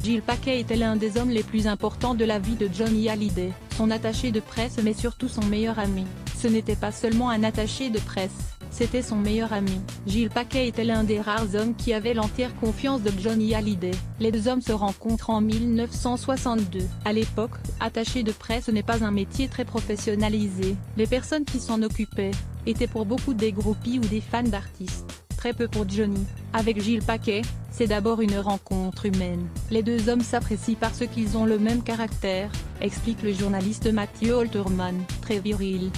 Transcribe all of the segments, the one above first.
Gilles Paquet était l'un des hommes les plus importants de la vie de Johnny Hallyday, son attaché de presse mais surtout son meilleur ami. Ce n'était pas seulement un attaché de presse, c'était son meilleur ami. Gilles Paquet était l'un des rares hommes qui avait l'entière confiance de Johnny Hallyday. Les deux hommes se rencontrent en 1962. À l'époque, attaché de presse n'est pas un métier très professionnalisé. Les personnes qui s'en occupaient étaient pour beaucoup des groupies ou des fans d'artistes. Très peu pour Johnny. Avec Gilles Paquet, c'est d'abord une rencontre humaine. Les deux hommes s'apprécient parce qu'ils ont le même caractère, explique le journaliste Mathieu Holterman. Très viril,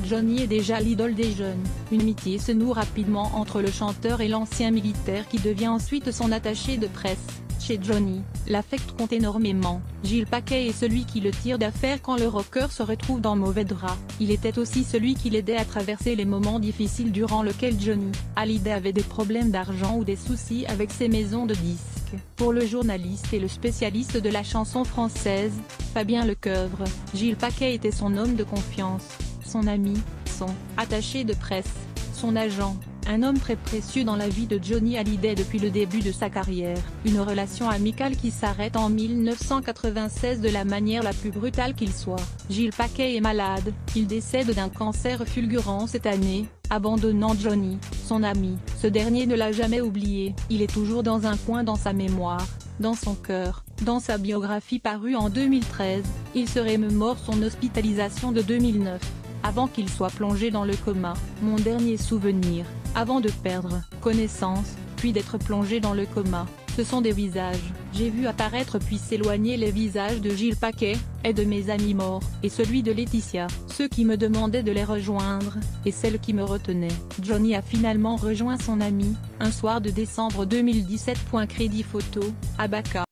Johnny est déjà l'idole des jeunes. Une amitié se noue rapidement entre le chanteur et l'ancien militaire qui devient ensuite son attaché de presse. Chez Johnny, l'affect compte énormément. Gilles Paquet est celui qui le tire d'affaire quand le rocker se retrouve dans mauvais draps. Il était aussi celui qui l'aidait à traverser les moments difficiles durant lesquels Johnny Hallyday avait des problèmes d'argent ou des soucis avec ses maisons de disques. Pour le journaliste et le spécialiste de la chanson française, Fabien Lecoeuvre, Gilles Paquet était son homme de confiance, son ami, son attaché de presse, son agent. Un homme très précieux dans la vie de Johnny Hallyday depuis le début de sa carrière. Une relation amicale qui s'arrête en 1996 de la manière la plus brutale qu'il soit. Gilles Paquet est malade, il décède d'un cancer fulgurant cette année, abandonnant Johnny, son ami. Ce dernier ne l'a jamais oublié, il est toujours dans un coin dans sa mémoire, dans son cœur. Dans sa biographie parue en 2013, il se remémore son hospitalisation de 2009. Avant qu'il soit plongé dans le coma. Mon dernier souvenir, avant de perdre connaissance, puis d'être plongé dans le coma, ce sont des visages. J'ai vu apparaître puis s'éloigner les visages de Gilles Paquet, et de mes amis morts, et celui de Laetitia, ceux qui me demandaient de les rejoindre, et celles qui me retenaient. Johnny a finalement rejoint son ami, un soir de décembre 2017. Crédit photo, Abaka.